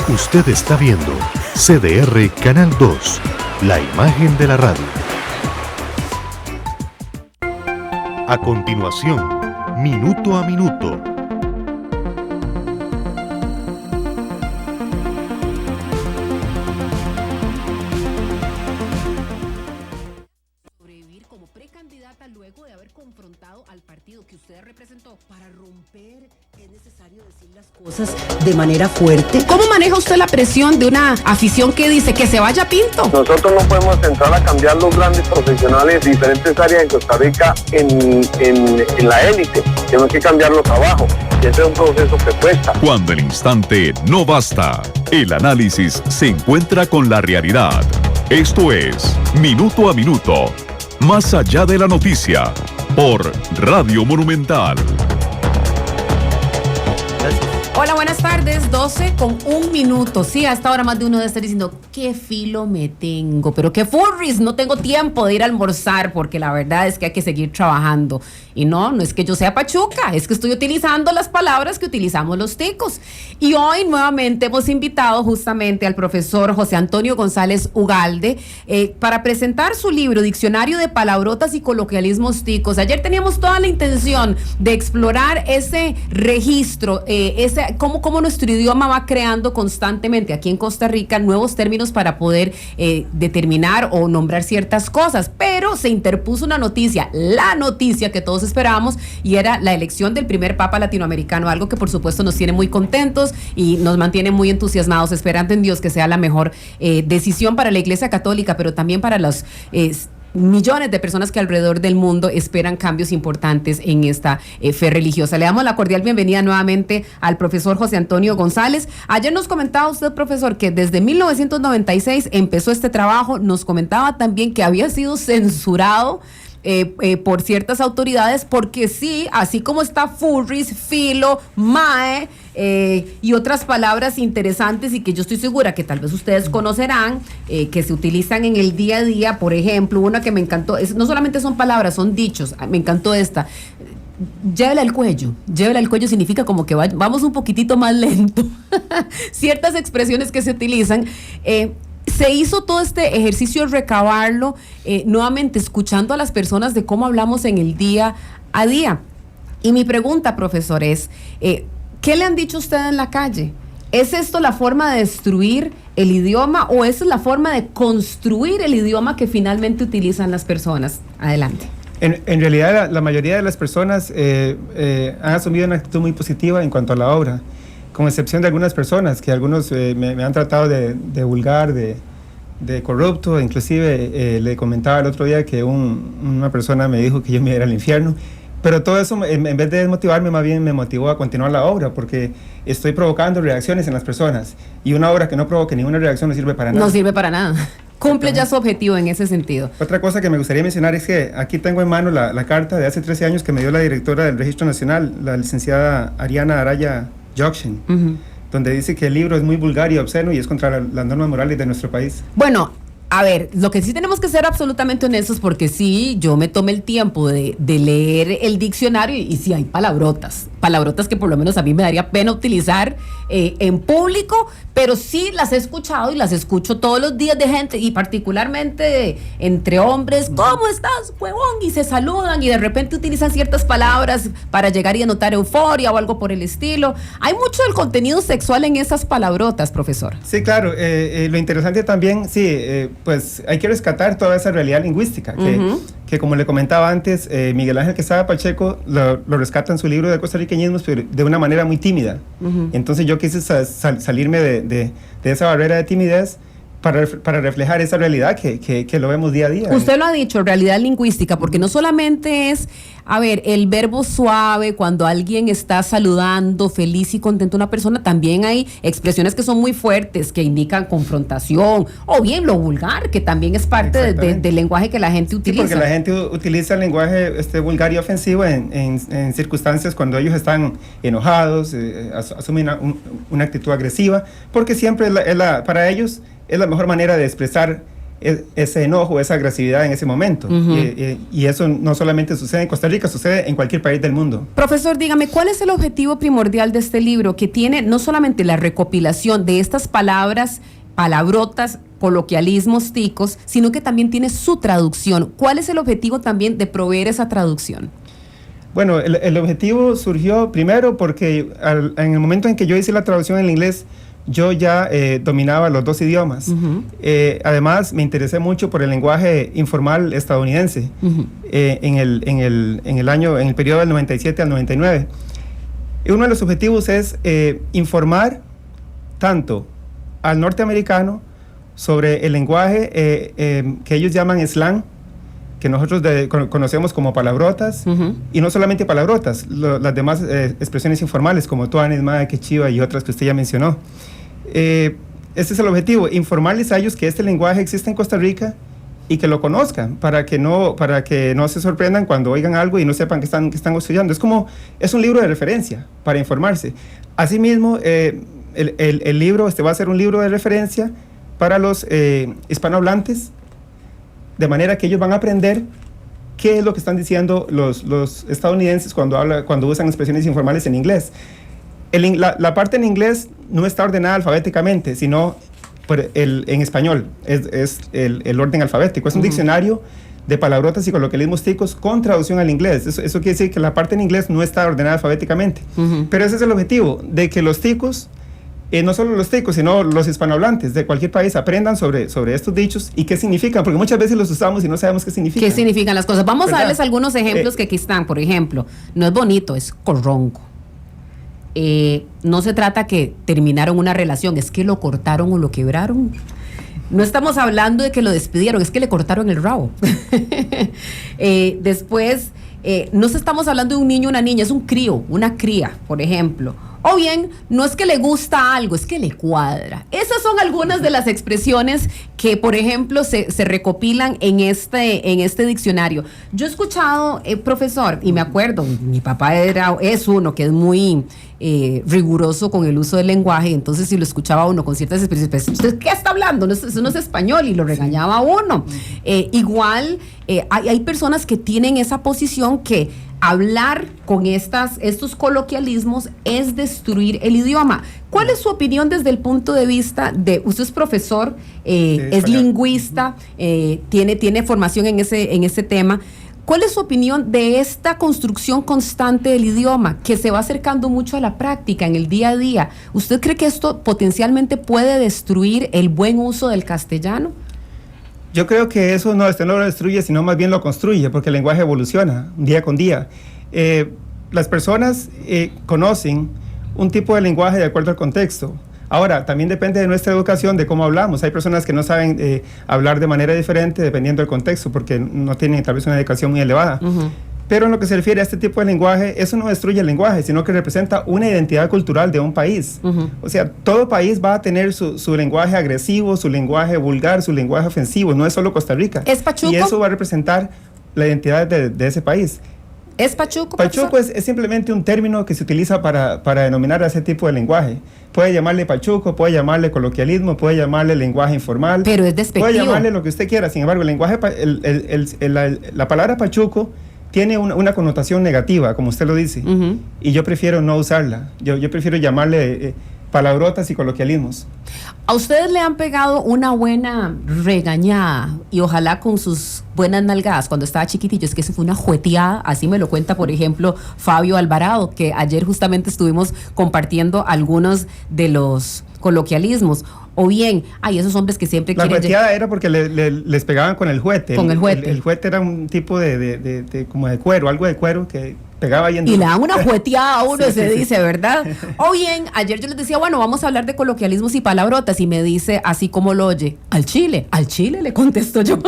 Usted está viendo CDR Canal 2, la imagen de la radio. A continuación, Minuto a Minuto. Sobrevivir como precandidata luego de haber confrontado al partido que usted representó. Para romper es necesario decir las cosas de manera fuerte. ¿Cómo maneja usted la presión de una afición que dice que se vaya Pinto? Nosotros no podemos entrar a cambiar los grandes profesionales de diferentes áreas en Costa Rica en la élite. Tenemos que cambiarlos abajo. Y ese es un proceso que cuesta. Cuando el instante no basta, el análisis se encuentra con la realidad. Esto es Minuto a Minuto, más allá de la noticia, por Radio Monumental. Hola, buenas tardes, 12:01. Sí, a esta hora más de uno debe estar diciendo, qué filo me tengo, pero qué furries, no tengo tiempo de ir a almorzar, porque la verdad es que hay que seguir trabajando. Y no es que yo sea pachuca, es que estoy utilizando las palabras que utilizamos los ticos. Y hoy nuevamente hemos invitado justamente al profesor José Antonio González Ugalde para presentar su libro, Diccionario de Palabrotas y Coloquialismos Ticos. Ayer teníamos toda la intención de explorar ese registro, cómo nuestro idioma va creando constantemente aquí en Costa Rica nuevos términos para poder determinar o nombrar ciertas cosas, pero se interpuso una noticia, la noticia que todos esperábamos, y era la elección del primer papa latinoamericano, algo que por supuesto nos tiene muy contentos y nos mantiene muy entusiasmados, esperando en Dios que sea la mejor decisión para la Iglesia Católica, pero también para los millones de personas que alrededor del mundo esperan cambios importantes en esta fe religiosa. Le damos la cordial bienvenida nuevamente al profesor José Antonio González. Ayer nos comentaba usted, profesor, que desde 1996 empezó este trabajo. Nos comentaba también que había sido censurado por ciertas autoridades, porque sí, así como está furries, filo, mae y otras palabras interesantes y que yo estoy segura que tal vez ustedes conocerán, que se utilizan en el día a día. Por ejemplo, una que me encantó, no solamente son palabras, son dichos. Me encantó esta. Llévela al cuello. Llévela al cuello significa como que vamos un poquitito más lento. Ciertas expresiones que se utilizan. Se hizo todo este ejercicio de recabarlo, nuevamente escuchando a las personas de cómo hablamos en el día a día. Y mi pregunta, profesor, es, ¿qué le han dicho a usted en la calle? ¿Es esto la forma de destruir el idioma o esa es la forma de construir el idioma que finalmente utilizan las personas? Adelante. En realidad, la mayoría de las personas han asumido una actitud muy positiva en cuanto a la obra, con excepción de algunas personas, que algunos me han tratado de vulgar, de corrupto. Inclusive le comentaba el otro día que una persona me dijo que yo me iba al infierno, pero todo eso en vez de desmotivarme, más bien me motivó a continuar la obra, porque estoy provocando reacciones en las personas, y una obra que no provoque ninguna reacción no sirve para nada. No sirve para nada. Cumple ya su objetivo en ese sentido. Otra cosa que me gustaría mencionar es que aquí tengo en mano la carta de hace 13 años que me dio la directora del Registro Nacional, la licenciada Ariana Araya Jokshin, donde dice que el libro es muy vulgar y obsceno y es contra las normas morales de nuestro país. Bueno, a ver, lo que sí tenemos que ser absolutamente honestos, porque sí, yo me tomé el tiempo de leer el diccionario y sí hay palabrotas que por lo menos a mí me daría pena utilizar en público, pero sí las he escuchado y las escucho todos los días de gente, y particularmente entre hombres. ¿Cómo estás, huevón? Y se saludan y de repente utilizan ciertas palabras para llegar y denotar euforia o algo por el estilo. Hay mucho del contenido sexual en esas palabrotas, profesor. Sí, claro. Lo interesante también, pues hay que rescatar toda esa realidad lingüística que como le comentaba antes, Miguel Ángel Quesada Pacheco lo rescata en su libro de costarriqueñismos, pero de una manera muy tímida. Entonces yo quise salirme de esa barrera de timidez para reflejar esa realidad que lo vemos día a día. Usted lo ha dicho, realidad lingüística, porque no solamente es, el verbo suave cuando alguien está saludando, feliz y contento a una persona, también hay expresiones que son muy fuertes, que indican confrontación, o bien lo vulgar, que también es parte del lenguaje que la gente utiliza. Sí, porque la gente utiliza el lenguaje vulgar y ofensivo en circunstancias cuando ellos están enojados, asumen una actitud agresiva, porque siempre para ellos es la mejor manera de expresar ese enojo, esa agresividad en ese momento. Y eso no solamente sucede en Costa Rica, sucede en cualquier país del mundo. Profesor, dígame, ¿cuál es el objetivo primordial de este libro? Que tiene no solamente la recopilación de estas palabras, palabrotas, coloquialismos ticos, sino que también tiene su traducción. ¿Cuál es el objetivo también de proveer esa traducción? Bueno, el objetivo surgió primero porque en el momento en que yo hice la traducción en inglés, yo ya dominaba los dos idiomas. Además, me interesé mucho por el lenguaje informal estadounidense en el periodo del 97 al 99. Y uno de los objetivos es informar tanto al norteamericano sobre el lenguaje que ellos llaman slang, que nosotros conocemos como palabrotas, y no solamente palabrotas, las demás expresiones informales como tuanis, mae, que chiva y otras que usted ya mencionó. Este es el objetivo, informarles a ellos que este lenguaje existe en Costa Rica y que lo conozcan, para que no se sorprendan cuando oigan algo y no sepan que están estudiando. Es un libro de referencia para informarse. Asimismo, el libro va a ser un libro de referencia para los hispanohablantes, de manera que ellos van a aprender qué es lo que están diciendo los estadounidenses cuando usan expresiones informales en inglés. La parte en inglés no está ordenada alfabéticamente, sino en español. Es el orden alfabético. Es un diccionario de palabrotas y coloquialismos ticos con traducción al inglés. Eso quiere decir que la parte en inglés no está ordenada alfabéticamente. Pero ese es el objetivo, de que los ticos, no solo los ticos, sino los hispanohablantes de cualquier país aprendan sobre estos dichos y qué significan, porque muchas veces los usamos y no sabemos qué significan. ¿Qué significan las cosas? Vamos ¿verdad? a darles algunos ejemplos que aquí están. Por ejemplo, no es bonito, es corronco. No se trata que terminaron una relación, es que lo cortaron o lo quebraron. No estamos hablando de que lo despidieron, es que le cortaron el rabo. Después, no estamos hablando de un niño o una niña, es un crío, una cría, por ejemplo. O bien, no es que le gusta algo, es que le cuadra. Esas son algunas de las expresiones que, por ejemplo, se recopilan en este diccionario. Yo he escuchado, profesor, y me acuerdo, mi papá es uno que es muy riguroso con el uso del lenguaje, entonces si lo escuchaba uno con ciertas expresiones, pues, ¿usted qué está hablando? Eso no es español, y lo regañaba a uno. Igual, hay personas que tienen esa posición que hablar con estos coloquialismos es destruir el idioma. ¿Cuál es su opinión desde el punto de vista de, usted es profesor, es lingüista, tiene formación en ese tema? ¿Cuál es su opinión de esta construcción constante del idioma que se va acercando mucho a la práctica en el día a día? ¿Usted cree que esto potencialmente puede destruir el buen uso del castellano? Yo creo que eso no lo destruye, sino más bien lo construye, porque el lenguaje evoluciona día con día. Las personas conocen un tipo de lenguaje de acuerdo al contexto. Ahora, también depende de nuestra educación, de cómo hablamos. Hay personas que no saben hablar de manera diferente dependiendo del contexto, porque no tienen tal vez una educación muy elevada. Pero en lo que se refiere a este tipo de lenguaje, eso no destruye el lenguaje, sino que representa una identidad cultural de un país. O sea, todo país va a tener su lenguaje agresivo, su lenguaje vulgar, su lenguaje ofensivo. No es solo Costa Rica. ¿Es pachuco? Y eso va a representar la identidad de ese país. ¿Es pachuco? Pachuco es simplemente un término que se utiliza para denominar a ese tipo de lenguaje. Puede llamarle pachuco, puede llamarle coloquialismo, puede llamarle lenguaje informal. Pero es despectivo. Puede llamarle lo que usted quiera. Sin embargo, el lenguaje, la palabra pachuco tiene una connotación negativa, como usted lo dice, y yo prefiero no usarla. Yo prefiero llamarle palabrotas y coloquialismos. ¿A ustedes le han pegado una buena regañada y ojalá con sus buenas nalgadas cuando estaba chiquitillo? Es que eso fue una jueteada, así me lo cuenta, por ejemplo, Fabio Alvarado, que ayer justamente estuvimos compartiendo algunos de los coloquialismos. O bien, esos hombres que siempre la quieren... La jueteada era porque les pegaban con el juete. Con el juete. El juete era un tipo como de cuero, algo de cuero que pegaba ahí en... Y le dan una jueteada a uno, sí, se dice, ¿verdad? O bien, ayer yo les decía, bueno, vamos a hablar de coloquialismos y palabrotas, y me dice, así como lo oye, al chile le contesto yo.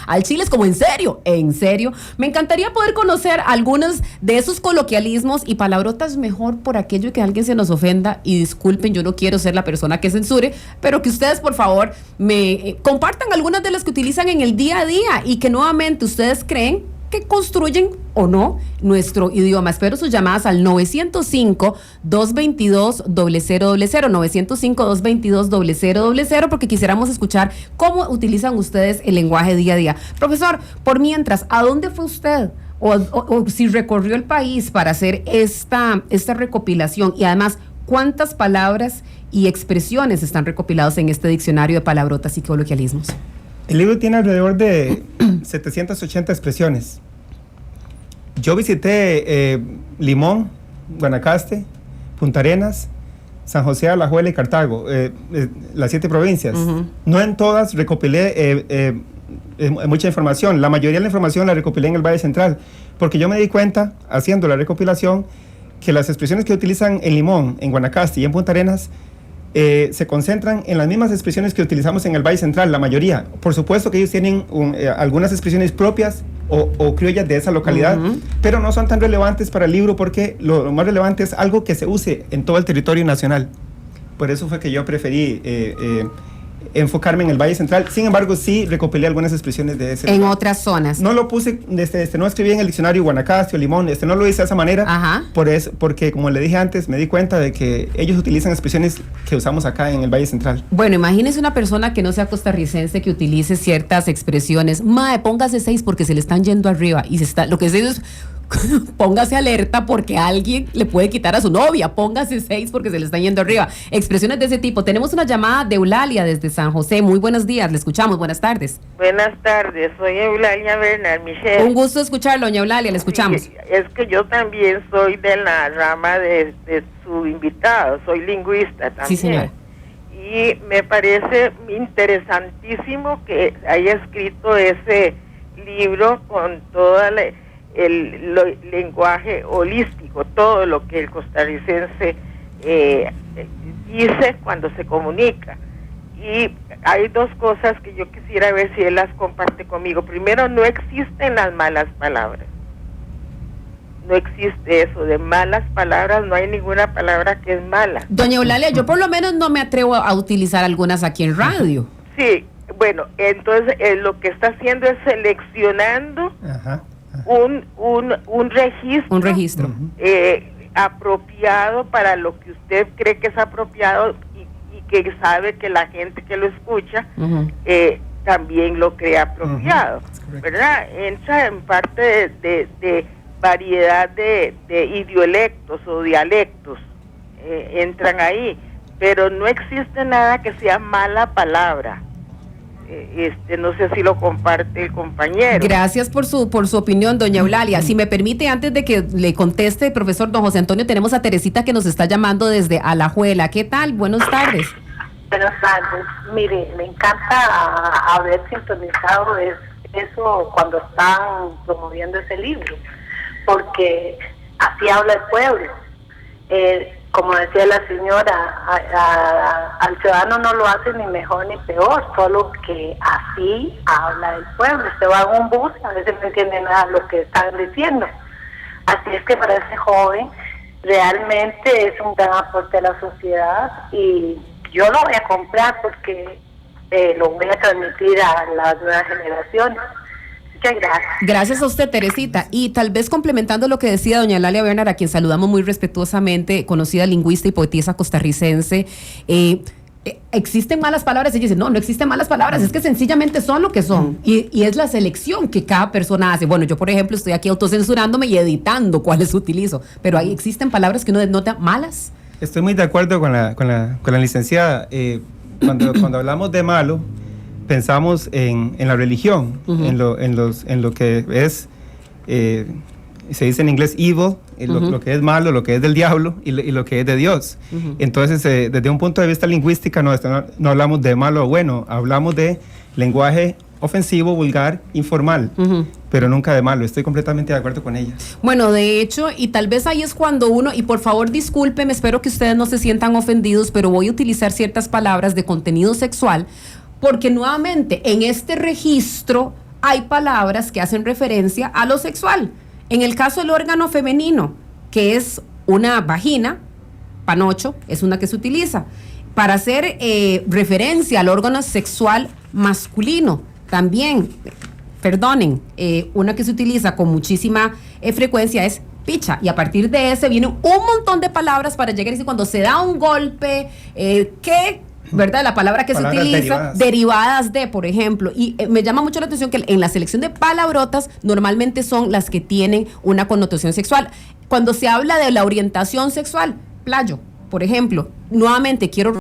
Al chile es como, ¿en serio? ¿En serio? Me encantaría poder conocer algunos de esos coloquialismos y palabrotas, mejor por aquello que alguien se nos ofenda, y disculpen, yo no quiero ser la persona que censure, pero que ustedes, por favor, me compartan algunas de las que utilizan en el día a día y que nuevamente ustedes creen que construyen o no nuestro idioma. Espero sus llamadas al 905-222-0000, 905-222-0000, porque quisiéramos escuchar cómo utilizan ustedes el lenguaje día a día. Profesor, por mientras, ¿a dónde fue usted? O si recorrió el país para hacer esta recopilación, y además, ¿cuántas palabras y expresiones están recopilados en este diccionario de palabrotas y coloquialismos? El libro tiene alrededor de 780 expresiones. Yo visité Limón, Guanacaste, Punta Arenas, San José, Alajuela y Cartago, las 7 provincias. No en todas recopilé mucha información. La mayoría de la información la recopilé en el Valle Central, porque yo me di cuenta, haciendo la recopilación, que las expresiones que utilizan en Limón, en Guanacaste y en Punta Arenas se concentran en las mismas expresiones que utilizamos en el Valle Central, la mayoría. Por supuesto que ellos tienen algunas expresiones propias o criollas de esa localidad, pero no son tan relevantes para el libro, porque lo más relevante es algo que se use en todo el territorio nacional. Por eso fue que yo preferí enfocarme en el Valle Central. Sin embargo, sí recopilé algunas expresiones de ese en lugar. otras zonas. No lo puse, no escribí en el diccionario Guanacaste o Limón, no lo hice de esa manera. Ajá. Por eso, porque como le dije antes, me di cuenta de que ellos utilizan expresiones que usamos acá en el Valle Central. Bueno, imagínese una persona que no sea costarricense que utilice ciertas expresiones. Mae, póngase 6 porque se le están yendo arriba. Y lo que se dice es, póngase alerta porque alguien le puede quitar a su novia. Póngase 6 porque se le están yendo arriba. Expresiones de ese tipo. Tenemos una llamada de Eulalia desde San José. Muy buenos días, le escuchamos. Buenas tardes. Buenas tardes, soy Eulalia Bernal Michel. Un gusto escucharlo, doña Eulalia, le escuchamos. Sí, es que yo también soy de la rama de su invitado, soy lingüista también. Sí, señora. Y me parece interesantísimo que haya escrito ese libro con todo el lenguaje holístico, todo lo que el costarricense dice cuando se comunica. Y hay 2 cosas que yo quisiera ver si él las comparte conmigo. Primero, no existen las malas palabras. No existe eso de malas palabras, no hay ninguna palabra que es mala. Doña Eulalia, yo por lo menos no me atrevo a utilizar algunas aquí en radio. Sí, bueno, entonces lo que está haciendo es seleccionando un registro. Un registro. Apropiado para lo que usted cree que es apropiado y que sabe que la gente que lo escucha también lo cree apropiado, ¿verdad? Entra en parte de variedad de idiolectos o dialectos, entran ahí, pero no existe nada que sea mala palabra. No sé si lo comparte el compañero. Gracias por su opinión, doña Eulalia. Si me permite, antes de que le conteste, profesor don José Antonio, tenemos a Teresita que nos está llamando desde Alajuela. ¿Qué tal? Buenas tardes. Buenas tardes. Mire, me encanta haber sintonizado eso cuando están promoviendo ese libro, porque así habla el pueblo. Como decía la señora, al ciudadano no lo hace ni mejor ni peor, solo que así habla el pueblo. Se va en un bus, a veces no entiende nada de lo que están diciendo. Así es que para ese joven realmente es un gran aporte a la sociedad y yo lo voy a comprar porque lo voy a transmitir a las nuevas generaciones. Muchas gracias. Gracias a usted, Teresita. Y tal vez complementando lo que decía doña Eulalia Bernal, a quien saludamos muy respetuosamente, conocida lingüista y poetisa costarricense, ¿existen malas palabras? Ella dice, no existen malas palabras, es que sencillamente son lo que son. Y es la selección que cada persona hace. Bueno, yo, por ejemplo, estoy aquí autocensurándome y editando cuáles utilizo, pero ahí existen palabras que uno denota malas. Estoy muy de acuerdo con la licenciada. Cuando hablamos de malo, pensamos en la religión, en lo que es, se dice en inglés evil, lo que es malo, lo que es del diablo y lo que es de Dios. Entonces, desde un punto de vista lingüístico, no hablamos de malo o bueno, hablamos de lenguaje ofensivo, vulgar, informal, pero nunca de malo. Estoy completamente de acuerdo con ella. Bueno, de hecho, y tal vez ahí es cuando uno, y por favor discúlpeme, espero que ustedes no se sientan ofendidos, pero voy a utilizar ciertas palabras de contenido sexual, porque nuevamente en este registro hay palabras que hacen referencia a lo sexual. En el caso del órgano femenino, que es una vagina, panocho, es una que se utiliza para hacer referencia al órgano sexual masculino. También perdonen, una que se utiliza con muchísima frecuencia es picha, y a partir de ese viene un montón de palabras para llegar a decir cuando se da un golpe, ¿verdad? La palabra que palabras se utiliza, derivadas de, por ejemplo, y me llama mucho la atención que en la selección de palabrotas normalmente son las que tienen una connotación sexual. Cuando se habla de la orientación sexual, playo, por ejemplo, nuevamente quiero